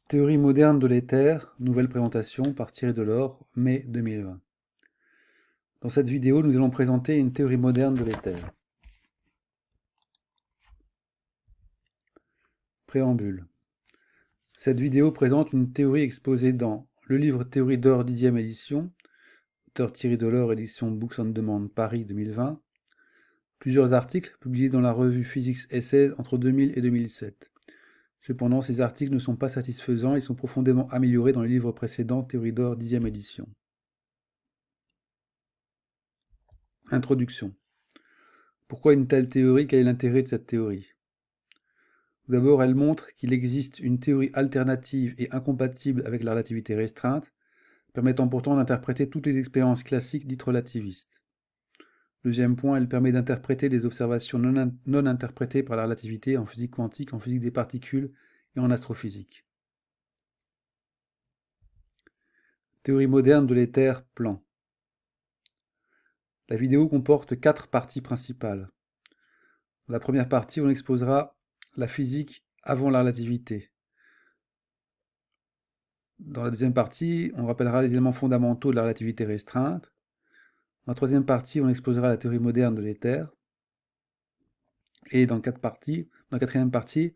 Théorie moderne de l'éther, nouvelle présentation par Thierry Delors, mai 2020. Dans cette vidéo, nous allons présenter une théorie moderne de l'éther. Préambule. Cette vidéo présente une théorie exposée dans le livre Théorie d'or 10e édition, auteur Thierry Delors, édition Books on Demand, Paris 2020, plusieurs articles publiés dans la revue Physics Essays entre 2000 et 2007. Cependant, ces articles ne sont pas satisfaisants et sont profondément améliorés dans le livre précédent Théorie d'or 10e édition. Introduction. Pourquoi une telle théorie? Quel est l'intérêt de cette théorie? Tout d'abord, elle montre qu'il existe une théorie alternative et incompatible avec la relativité restreinte, permettant pourtant d'interpréter toutes les expériences classiques dites relativistes. Deuxième point, elle permet d'interpréter des observations non interprétées par la relativité en physique quantique, en physique des particules et en astrophysique. Théorie moderne de l'éther plan. La vidéo comporte 4 parties principales. Dans la première partie, on exposera la physique avant la relativité. Dans la deuxième partie, on rappellera les éléments fondamentaux de la relativité restreinte. Dans la troisième partie, on exposera la théorie moderne de l'éther. Et dans la quatrième partie,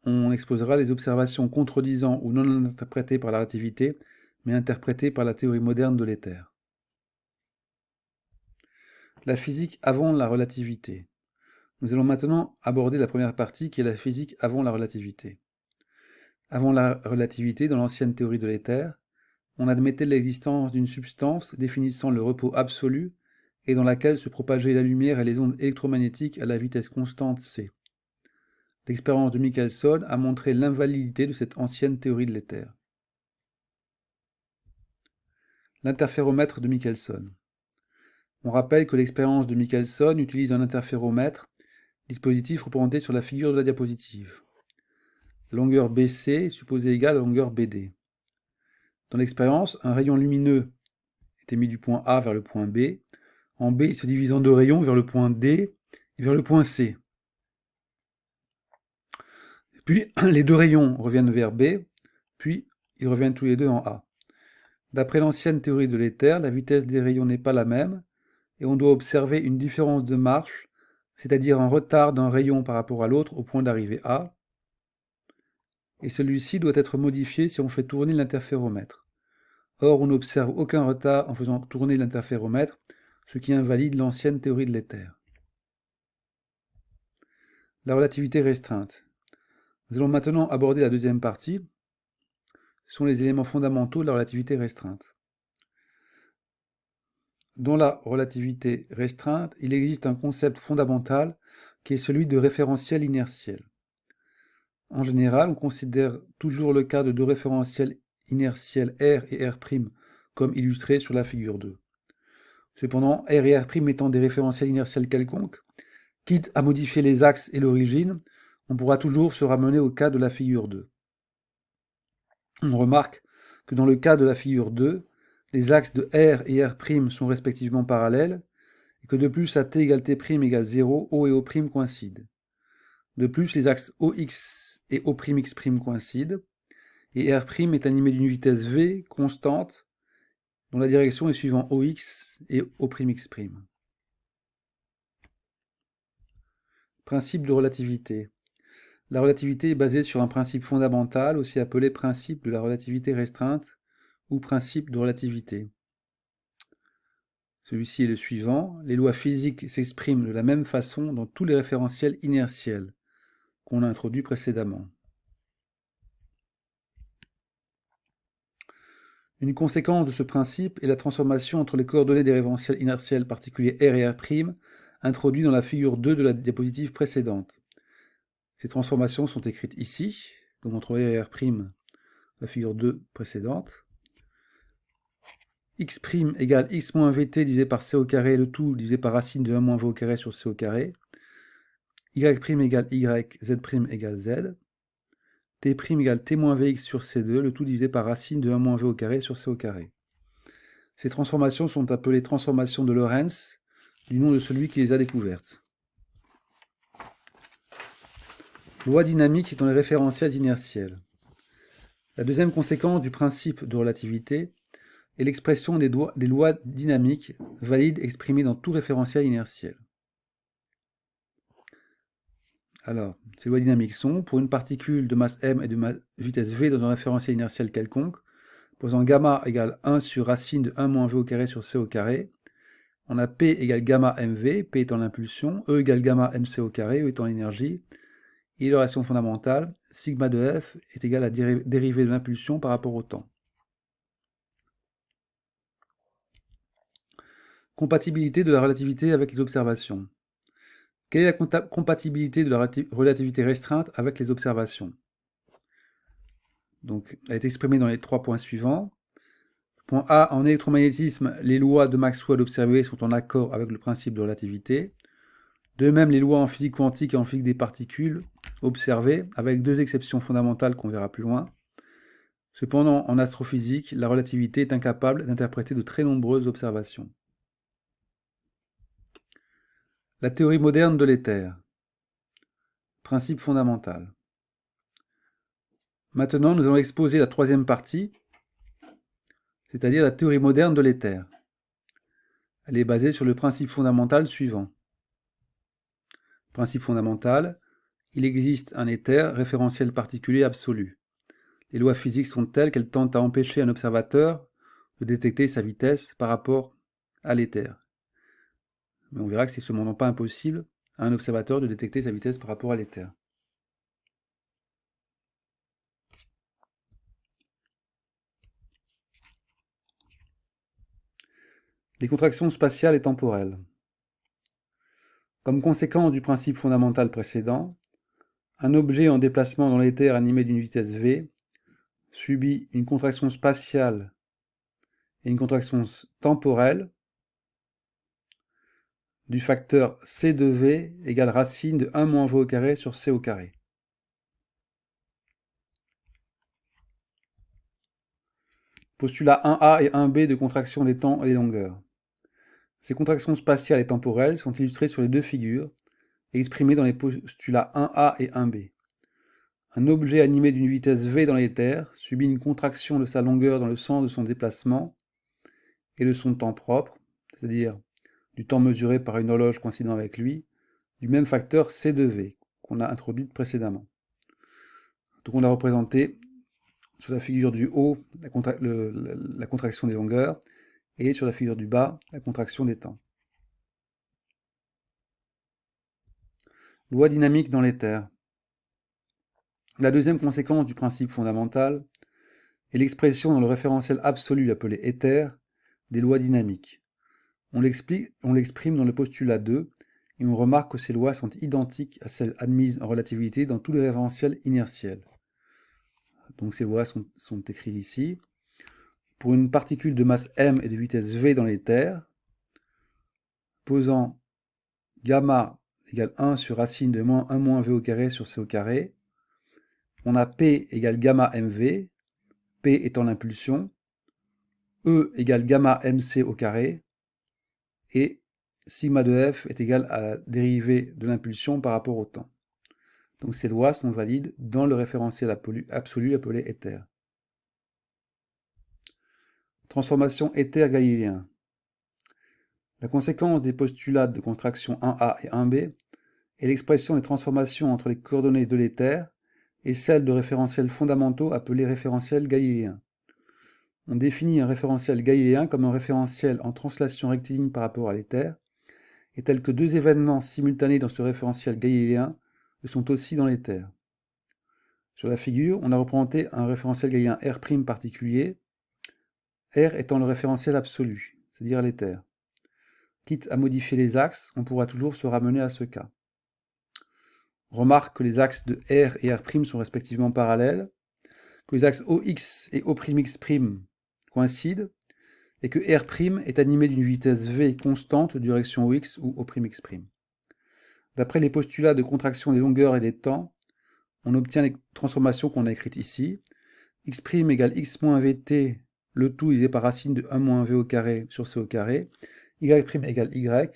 on exposera les observations contredisant ou non interprétées par la relativité, mais interprétées par la théorie moderne de l'éther. La physique avant la relativité. Nous allons maintenant aborder la première partie qui est la physique avant la relativité. Avant la relativité, dans l'ancienne théorie de l'éther, on admettait l'existence d'une substance définissant le repos absolu et dans laquelle se propageaient la lumière et les ondes électromagnétiques à la vitesse constante c. L'expérience de Michelson a montré l'invalidité de cette ancienne théorie de l'éther. L'interféromètre de Michelson. On rappelle que l'expérience de Michelson utilise un interféromètre, dispositif représenté sur la figure de la diapositive. La longueur BC est supposée égale à la longueur BD. Dans l'expérience, un rayon lumineux est émis du point A vers le point B. En B, il se divise en deux rayons vers le point D et vers le point C. Puis, les deux rayons reviennent vers B, puis ils reviennent tous les deux en A. D'après l'ancienne théorie de l'éther, la vitesse des rayons n'est pas la même, et on doit observer une différence de marche, c'est-à-dire un retard d'un rayon par rapport à l'autre au point d'arrivée A, et celui-ci doit être modifié si on fait tourner l'interféromètre. Or, on n'observe aucun retard en faisant tourner l'interféromètre, ce qui invalide l'ancienne théorie de l'éther. La relativité restreinte. Nous allons maintenant aborder la deuxième partie. Ce sont les éléments fondamentaux de la relativité restreinte. Dans la relativité restreinte, il existe un concept fondamental qui est celui de référentiel inertiel. En général, on considère toujours le cas de deux référentiels inertiels R et R' comme illustrés sur la figure 2. Cependant, R et R' étant des référentiels inertiels quelconques, quitte à modifier les axes et l'origine, on pourra toujours se ramener au cas de la figure 2. On remarque que dans le cas de la figure 2, les axes de R et R' sont respectivement parallèles, et que de plus à t égale t' égale 0, O et O' coïncident. De plus, les axes OX et O'X' coïncident, et R' est animé d'une vitesse v constante, dont la direction est suivant OX et O'X'. Principe de relativité. La relativité est basée sur un principe fondamental, aussi appelé principe de la relativité restreinte ou principe de relativité. Celui-ci est le suivant. Les lois physiques s'expriment de la même façon dans tous les référentiels inertiels qu'on a introduits précédemment. Une conséquence de ce principe est la transformation entre les coordonnées des référentiels inertiels particuliers R et R', introduits dans la figure 2 de la diapositive précédente. Ces transformations sont écrites ici, donc entre R et R', la figure 2 précédente. X' égale x moins vt divisé par c au carré, le tout divisé par racine de 1 moins v au carré sur c au carré. Y' égale y, z' égale z. T' égale t moins vx sur c2, le tout divisé par racine de 1 moins v au carré sur c au carré. Ces transformations sont appelées transformations de Lorentz, du nom de celui qui les a découvertes. Loi dynamique dans les référentiels inertiels. La deuxième conséquence du principe de relativité est l'expression des lois dynamiques valides exprimées dans tout référentiel inertiel. Alors, ces lois dynamiques sont, pour une particule de masse m et de vitesse v dans un référentiel inertiel quelconque, posant gamma égale 1 sur racine de 1 moins v au carré sur c au carré, on a P égale gamma mv, P étant l'impulsion, E égale gamma mc au carré, E étant l'énergie, et la relation fondamentale, sigma de f est égal à la dérivée de l'impulsion par rapport au temps. Compatibilité de la relativité avec les observations. Quelle est la compatibilité de la relativité restreinte avec les observations? Donc, elle est exprimée dans les 3 points suivants. Point A, en électromagnétisme, les lois de Maxwell observées sont en accord avec le principe de relativité. De même, les lois en physique quantique et en physique des particules observées, avec 2 exceptions fondamentales qu'on verra plus loin. Cependant, en astrophysique, la relativité est incapable d'interpréter de très nombreuses observations. La théorie moderne de l'éther. Principe fondamental. Maintenant, nous allons exposer la troisième partie, c'est-à-dire la théorie moderne de l'éther. Elle est basée sur le principe fondamental suivant. Principe fondamental, il existe un éther référentiel particulier absolu. Les lois physiques sont telles qu'elles tentent à empêcher un observateur de détecter sa vitesse par rapport à l'éther. Mais on verra que c'est cependant pas impossible à un observateur de détecter sa vitesse par rapport à l'éther. Les contractions spatiales et temporelles. Comme conséquence du principe fondamental précédent, un objet en déplacement dans l'éther animé d'une vitesse v subit une contraction spatiale et une contraction temporelle du facteur c de v égale racine de 1 moins v au carré sur c au carré. Postulat 1a et 1b de contraction des temps et des longueurs. Ces contractions spatiales et temporelles sont illustrées sur les deux figures et exprimées dans les postulats 1a et 1b. Un objet animé d'une vitesse v dans l'éther subit une contraction de sa longueur dans le sens de son déplacement et de son temps propre, c'est-à-dire du temps mesuré par une horloge coïncidant avec lui, du même facteur c de v qu'on a introduit précédemment. Donc on a représenté sur la figure du haut la contraction des longueurs et sur la figure du bas la contraction des temps. Loi dynamique dans l'éther. La deuxième conséquence du principe fondamental est l'expression dans le référentiel absolu appelé éther des lois dynamiques. On l'exprime dans le postulat 2 et on remarque que ces lois sont identiques à celles admises en relativité dans tous les référentiels inertiels. Donc ces lois sont écrites ici. Pour une particule de masse m et de vitesse v dans l'éther, posant gamma égale 1 sur racine de moins 1 moins v au carré sur c au carré, on a P égale gamma mv, P étant l'impulsion, E égale gamma mc au carré, et sigma de f est égal à la dérivée de l'impulsion par rapport au temps. Donc ces lois sont valides dans le référentiel absolu appelé éther. Transformation éther galiléen. La conséquence des postulats de contraction 1a et 1b est l'expression des transformations entre les coordonnées de l'éther et celles de référentiels fondamentaux appelés référentiels galiléens. On définit un référentiel galiléen comme un référentiel en translation rectiligne par rapport à l'éther, et tel que deux événements simultanés dans ce référentiel galiléen le sont aussi dans l'éther. Sur la figure, on a représenté un référentiel galiléen R' particulier, R étant le référentiel absolu, c'est-à-dire l'éther. Quitte à modifier les axes, on pourra toujours se ramener à ce cas. Remarque que les axes de R et R' sont respectivement parallèles, que les axes OX et O'X' coïncident, et que R' est animé d'une vitesse v constante direction OX ou O'X'. D'après les postulats de contraction des longueurs et des temps, on obtient les transformations qu'on a écrites ici. X' égale x moins vt, le tout divisé par racine de 1 moins v au carré sur c au carré. Y' égale y,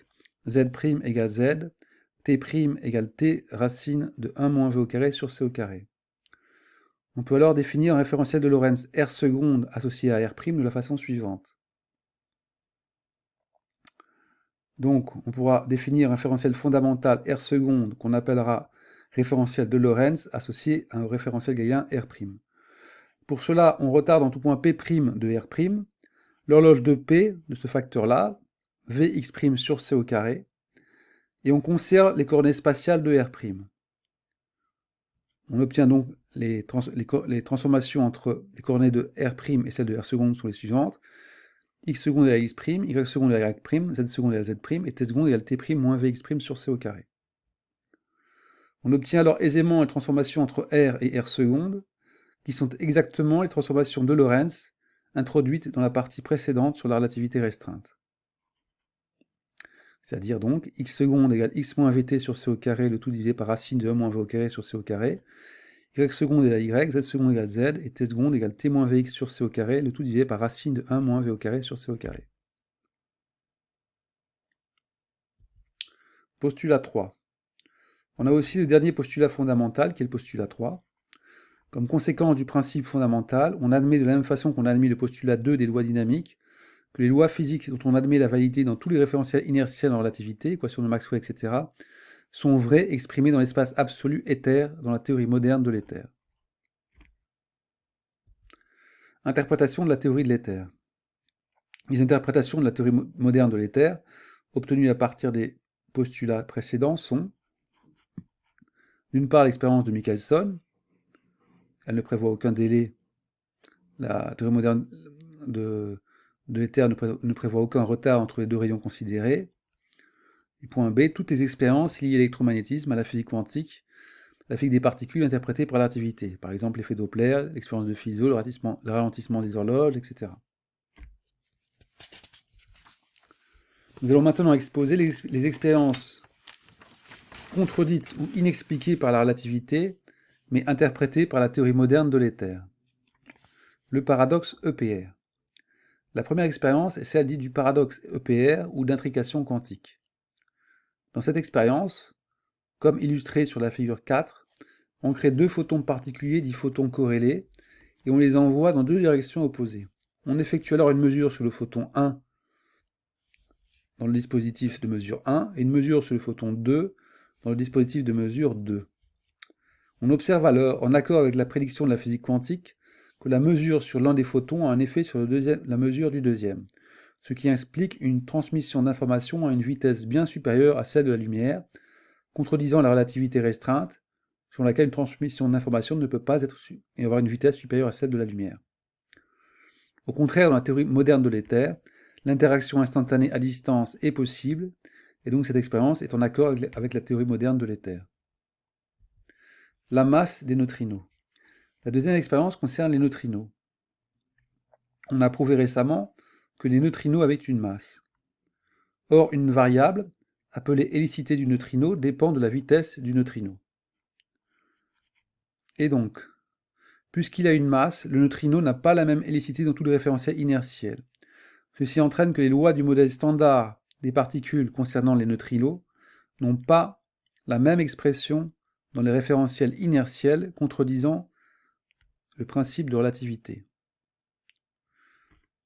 z' égale z, t' égale t racine de 1 moins v au carré sur c au carré. On peut alors définir un référentiel de Lorentz R seconde associé à R' de la façon suivante. Donc, on pourra définir un référentiel fondamental R seconde qu'on appellera référentiel de Lorentz associé à un référentiel galiléen R'. Pour cela, on retarde en tout point P' de R', l'horloge de P, de ce facteur-là, Vx' sur C au carré, et on conserve les coordonnées spatiales de R'. On obtient donc les transformations entre les coordonnées de R' et celles de R seconde sont les suivantes. X seconde égale X', Y seconde égale Y', Z seconde égale Z', et T seconde égale T' moins Vx' sur C au carré. On obtient alors aisément les transformations entre R et R seconde, qui sont exactement les transformations de Lorentz introduites dans la partie précédente sur la relativité restreinte. C'est-à-dire donc x seconde égale x moins vt sur c au carré, le tout divisé par racine de 1 moins v au carré sur c au carré, y seconde égale y, z seconde égale z, et t seconde égale t moins vx sur c au carré, le tout divisé par racine de 1 moins v au carré sur c au carré. Postulat 3. On a aussi le dernier postulat fondamental, qui est le postulat 3. Comme conséquence du principe fondamental, on admet de la même façon qu'on a admis le postulat 2 des lois dynamiques, que les lois physiques dont on admet la validité dans tous les référentiels inertiels en relativité, équations de Maxwell, etc., sont vraies exprimées dans l'espace absolu éther dans la théorie moderne de l'éther. Interprétation de la théorie de l'éther. Les interprétations de la théorie moderne de l'éther, obtenues à partir des postulats précédents, sont d'une part l'expérience de Michelson, elle ne prévoit aucun délai, la théorie moderne de l'éther ne prévoit aucun retard entre les deux rayons considérés. Et point B, toutes les expériences liées à l'électromagnétisme, à la physique quantique, la physique des particules interprétées par la relativité, par exemple l'effet Doppler, l'expérience de Fizeau, le ralentissement des horloges, etc. Nous allons maintenant exposer les expériences contredites ou inexpliquées par la relativité, mais interprétées par la théorie moderne de l'éther. Le paradoxe EPR. La première expérience est celle dite du paradoxe EPR ou d'intrication quantique. Dans cette expérience, comme illustré sur la figure 4, on crée deux photons particuliers dits photons corrélés et on les envoie dans deux directions opposées. On effectue alors une mesure sur le photon 1 dans le dispositif de mesure 1 et une mesure sur le photon 2 dans le dispositif de mesure 2. On observe alors, en accord avec la prédiction de la physique quantique, que la mesure sur l'un des photons a un effet sur la mesure du deuxième, ce qui explique une transmission d'informations à une vitesse bien supérieure à celle de la lumière, contredisant la relativité restreinte, selon laquelle une transmission d'informations ne peut pas être et avoir une vitesse supérieure à celle de la lumière. Au contraire, dans la théorie moderne de l'éther, l'interaction instantanée à distance est possible, et donc cette expérience est en accord avec la théorie moderne de l'éther. La masse des neutrinos. La deuxième expérience concerne les neutrinos. On a prouvé récemment que les neutrinos avaient une masse. Or, une variable, appelée hélicité du neutrino, dépend de la vitesse du neutrino. Et donc, puisqu'il a une masse, le neutrino n'a pas la même hélicité dans tous les référentiels inertiels. Ceci entraîne que les lois du modèle standard des particules concernant les neutrinos n'ont pas la même expression dans les référentiels inertiels, contredisant le principe de relativité.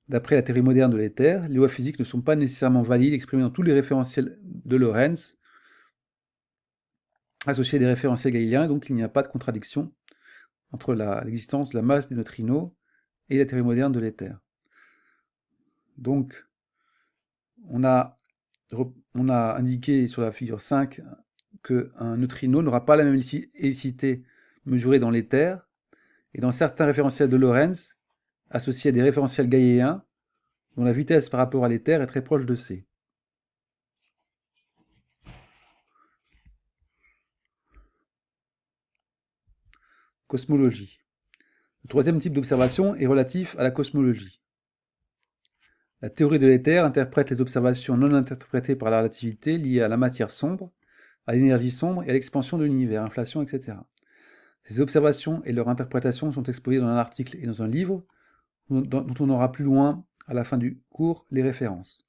D'après la théorie moderne de l'éther, les lois physiques ne sont pas nécessairement valides exprimées dans tous les référentiels de Lorentz associés à des référentiels galiléens, donc il n'y a pas de contradiction entre l'existence de la masse des neutrinos et la théorie moderne de l'éther. Donc, on a indiqué sur la figure 5 qu'un neutrino n'aura pas la même hélicité mesurée dans l'éther, et dans certains référentiels de Lorentz, associés à des référentiels galiléens, dont la vitesse par rapport à l'éther est très proche de c. Cosmologie. Le troisième type d'observation est relatif à la cosmologie. La théorie de l'éther interprète les observations non interprétées par la relativité liées à la matière sombre, à l'énergie sombre et à l'expansion de l'univers, inflation, etc. Ces observations et leur interprétation sont exposées dans un article et dans un livre, dont on aura plus loin, à la fin du cours, les références.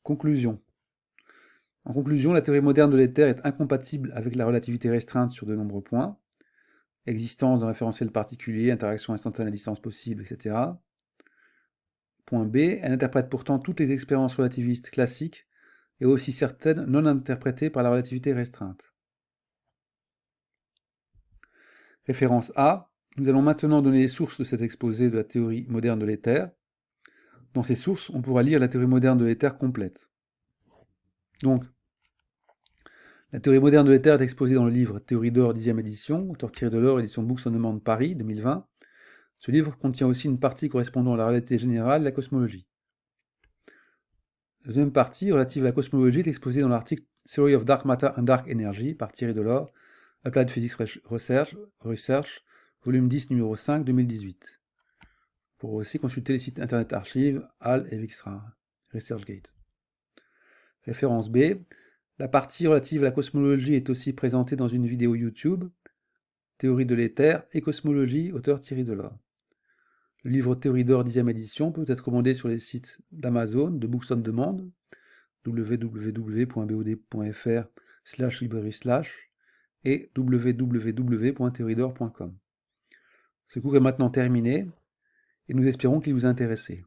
Conclusion. En conclusion, la théorie moderne de l'éther est incompatible avec la relativité restreinte sur de nombreux points. existence d'un référentiel particulier, interaction instantanée à distance possible, etc. Point B, elle interprète pourtant toutes les expériences relativistes classiques et aussi certaines non interprétées par la relativité restreinte. Référence A, nous allons maintenant donner les sources de cet exposé de la théorie moderne de l'éther. Dans ces sources, on pourra lire la théorie moderne de l'éther complète. Donc, la théorie moderne de l'éther est exposée dans le livre Théorie d'or, 10e édition, auteur Thierry Delors, édition Books on Demand Paris, 2020. Ce livre contient aussi une partie correspondant à la réalité générale et la cosmologie. La deuxième partie, relative à la cosmologie, est exposée dans l'article Theory of Dark Matter and Dark Energy par Thierry Delors, Applied Physics Research, volume 10, numéro 5, 2018. Vous pourrez aussi consulter les sites internet archives, HAL et Vixra, ResearchGate. Référence B. La partie relative à la cosmologie est aussi présentée dans une vidéo YouTube, Théorie de l'éther et cosmologie, auteur Thierry Delors. Le livre Théorie d'or, 10e édition, peut être commandé sur les sites d'Amazon, de Books on Demand, www.bod.fr/librairie/ et www.théoriedor.com. Ce cours est maintenant terminé et nous espérons qu'il vous a intéressé.